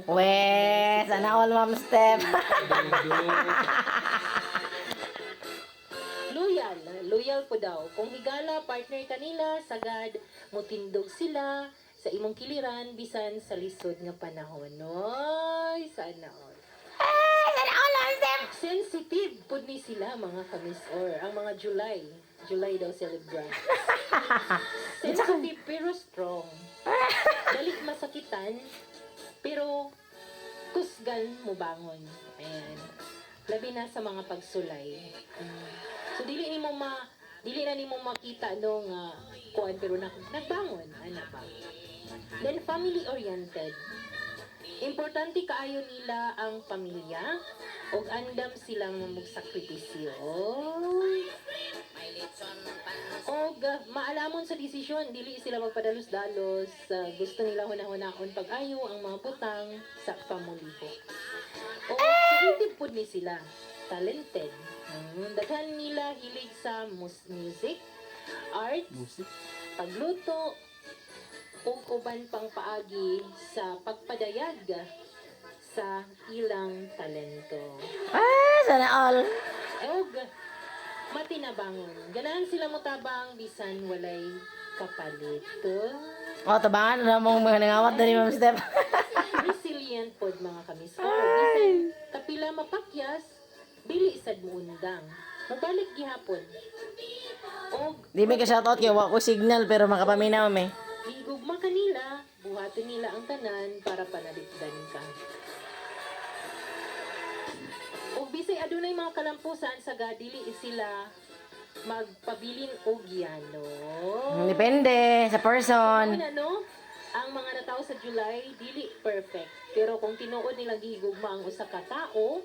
atong Weh, sana all Ma'am Step. Loyal po daw. Kung higala, partner kanila, sagad, mutindog sila sa imong kiliran, bisan sa lisod nga panahon. Oy, sana all. Sana all Ma'am Step. Sensitive po ni sila, mga kamisor. Ang mga July daw celebrant. Sensitive pero strong. Dali masakitan, pero kusgan mo bangon. Ayan. Labi na sa mga pagsulay. So dili na nimo makita no nga kuan pero nagbangon ana ba. Then family oriented. Importante kaayo nila ang pamilya ug andam silang magsakripisyo. Og maalamon sa desisyon, dili sila magpadalos-dalos. Gusto nila hunahunahon pag-ayo ang mga butang sa pamuliho. O creative pud ni sila, talented. Daghan nila hilig sa music, arts, pagluto, ug uban pang paagi sa pagpadayag sa ilang talento. Sana all. Ug matinabangon. Ganahan sila motabang bisan walay kapalit. O, tabangan na mong mga nangawat na ni Ma'am Step. Resilient pod mga kamisor. Bisan kapila mapakyas, dili sad mo undang. Mabalik gihapon. Og Di may ka-shoutout kaya wako signal pero makapaminaw me. higugma kanila, buhaton nila ang tanan para panaligdan ka. Og bisay adunay mga kalampusan sa dili sila magpabilin og yano. Depende sa person. Una, no? Ang mga natao sa July, dili perfect. Pero kung tinuod nilang gihigugma ang usa ka tao,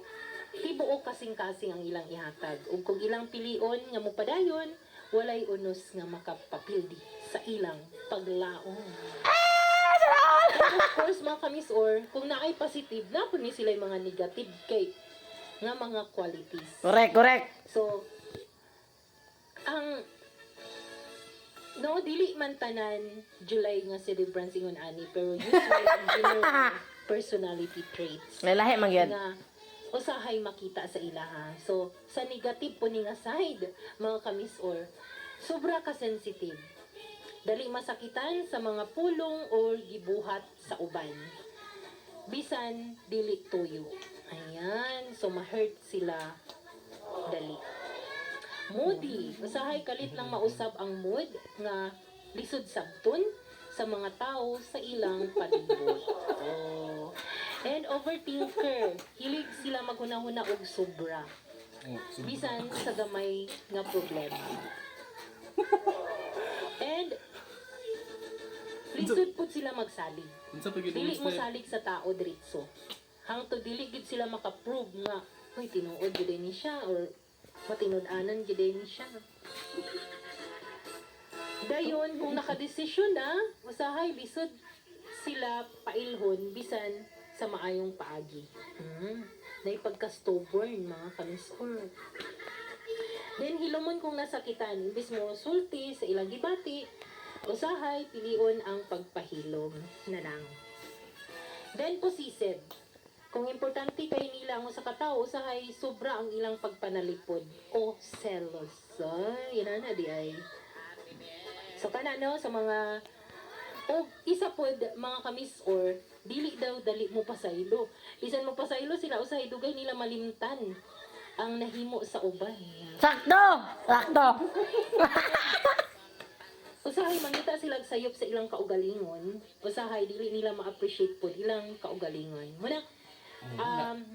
tibuok kasing-kasing ang ilang ihatag. Ug kung ilang pilion nga mopadayon, walay unos nga makapapildi sa ilang paglaom. And of course, mga kamisor, kung naay positive, napon ni sila yung mga negative kay nga mga qualities. Correct. So, ang no, dili man tanan July nga celebrants ingon ani, pero usually ang general personality traits Lalahi man gyud. nga usahay makita sa ilaha. So, sa negative po ni nga side, mga kamisor, sobra ka sensitive. Dali masakitan sa mga pulong or gibuhat sa uban. Bisan dili tuyo. Ayan, so ma-hurt sila dali. Moody, usahay kalit lang mausab ang mood nga lisod sabton sa mga tao sa ilang palibot. Oh. And overthinker, hilig sila maghunahuna og sobra. Bisan sa gamay nga problema. And lisod pud sila magsalig. Dili mo salig sa tao diretso. Hangtod dili gid sila maka-prove nga hoy tinuod gid ni siya or matinud-anan gid ni siya. Dayon kung nakadesisyon na, usahay lisod sila pailhon bisan sa maayong paagi. Na ipagka-stubborn mga kamisor. Then hilomon kung nasakitan, imbis mo sulti sa ilang gibati, usahay pilion ang pagpahilom na lang. Then possessive. Kung importante kay nila ang sa katao, usahay sobra ang ilang pagpanalipod o selos. Ay, yan na di ay. So kana no sa mga o isa pod mga kamis or dili daw dali mo pasaylo. Bisan mo pasaylo sila usahay dugay nila malimtan ang nahimo sa uban. Sakto. Usahay mangita sila sayop sa ilang kaugalingon. Usahay dili nila ma-appreciate pod ilang kaugalingon. Muna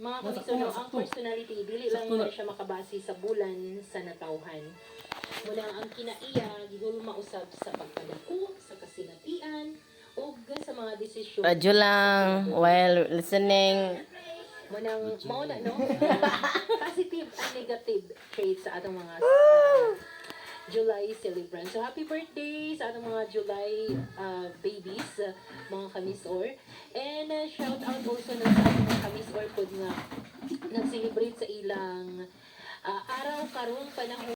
mga kamisyon, ang personality, dili lang na siya makabase sa bulan sa natawhan. Muna ang kinaiya, gigul mausab sa pagpadako, sa kasinatian, o sa mga desisyon. Radyo lang while listening. Munang, mauna, no? Positive and negative traits sa atong mga July celebrants. So, happy birthday sa atong mga July babies, mga kamisor. And shout out also na sa atong mga kamisor po nga nag-celebrate sa ilang araw karong panahon.